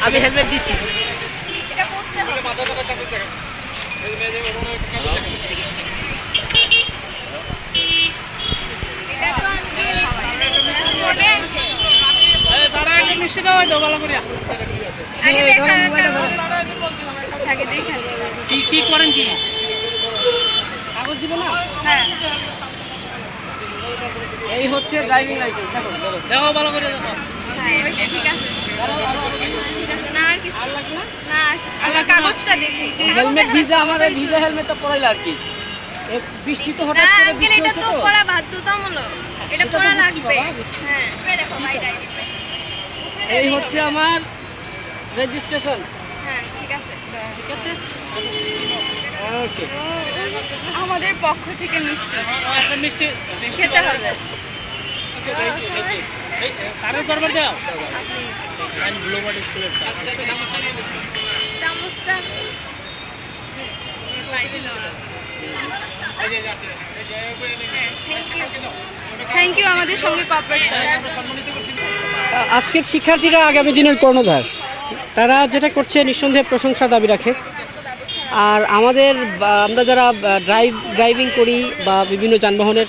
আমি হেলমেট দিচ্ছি। মিষ্টি দেওয়া তো ভালো করে কি করেন কি কাগজ দিব না? হ্যাঁ, এই হচ্ছে ড্রাইভিং লাইসেন্স। দেখো দেখো ভালো করে দেখো। কাগজটা দেখি। হেলমেট ভিজা, আমার ভিজা হেলমেটটা পরাইলে আর কি বৃষ্টি তো হঠাৎ করে বৃষ্টি এটা হচ্ছে তো তো পড়া বাধ্যতামূলক, এটা পড়া লাগবে। হ্যাঁ, দেখো ভাই এই হচ্ছে আমার রেজিস্ট্রেশন। হ্যাঁ, ঠিক আছে ঠিক আছে, ওকে। আমাদের পক্ষ থেকে মিষ্টি একটা মিষ্টি খেতে হবে। স্যারের দরবার দাও। চামচটা থ্যাংক ইউ আমাদের সঙ্গে কোঅপারেট করার। আজকের শিক্ষার্থীরা আগামী দিনের কর্ণধার, তারা যেটা করছে নিঃসন্দেহে প্রশংসা দাবি রাখে। আর আমরা যারা ড্রাইভিং করি বা বিভিন্ন যানবাহনের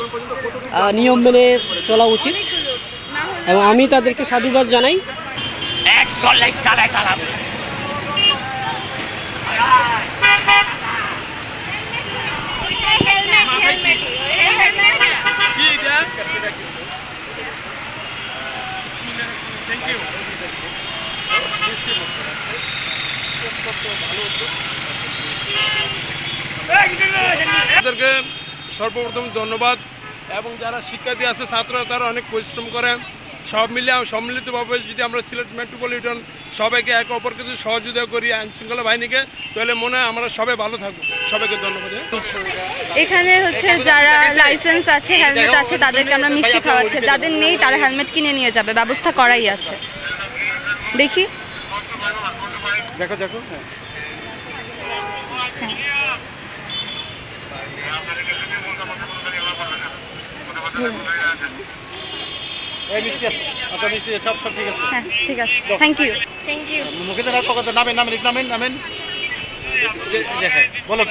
নিয়ম মেনে চলা উচিত, এবং আমি তাদেরকে সাধুবাদ জানাই। 41 সালে তারা তাদেরকে সর্বপ্রথম ধন্যবাদ। এবং যারা শিক্ষার্থী আছে, ছাত্ররা, তারা অনেক পরিশ্রম করে। সব মিলিয়ে সম্মিলিতভাবে যদি আমরা সিলেট মেট্রোপলিটন সবাইকে একে অপরকে যদি সহযোগিতা করি, আইনশৃঙ্খলা বাহিনীকে, তাহলে মনে হয় আমরা সবাই ভালো থাকবো। সবাইকে ধন্যবাদ। এখানে হচ্ছে যারা লাইসেন্স আছে, হেলমেট আছে, তাদেরকে আমরা মিষ্টি খাওয়াচ্ছি। যাদের নেই তারা হেলমেট কিনে নিয়ে যাবে, ব্যবস্থা করাই আছে। দেখি দেখো দেখো সব ঠিক আছে। হ্যাঁ, ঠিক আছে, থ্যাংক ইউ থ্যাংক ইউ। মুখে নামেন বলো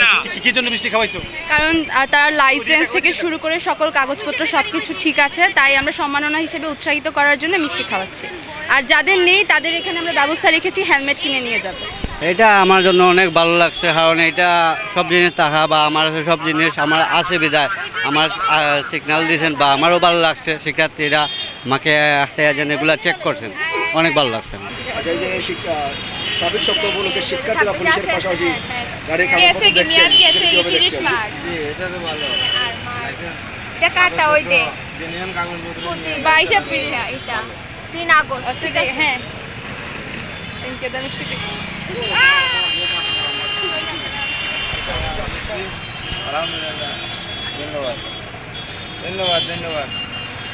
কি জন্য মিষ্টি খাওয়াইছো? কারণ তার লাইসেন্স থেকে শুরু করে সকল কাগজপত্র সব কিছু ঠিক আছে, তাই আমরা সম্মাননা হিসেবে উৎসাহিত করার জন্য মিষ্টি খাওয়াচ্ছি। আর যাদের নেই তাদের এখানে আমরা ব্যবস্থা রেখেছি, হেলমেট কিনে নিয়ে যাবে। এটা আমার জন্য অনেক ভালো লাগছে, কারণ এটা সব জিনিস থাকা বা আমার সব জিনিস আমার আছে বিদায় আমার সিগন্যাল দিয়েছেন, বা আমারও ভালো লাগছে। শিক্ষার্থীরা আমাকে একটা এজেন্ট এগুলো চেক করছেন, অনেক ভালো লাগছে আমার। আচ্ছা, এই যে ট্রাফিক সপ্তাহ উপলক্ষে শিক্ষার্থীরা পুলিশের পাশাপাশি গাড়ির কাগজপত্র দেখছেন, কিভাবে দেখছেন? এটা তো ভালো। এটা কাটা ওই দে 22 এপ্রিল, এটা 3 আগস্ট। ঠিক আছে, হ্যাঁ থ্যাংক ইউ। ধন্যবাদ ধন্যবাদ ধন্যবাদ।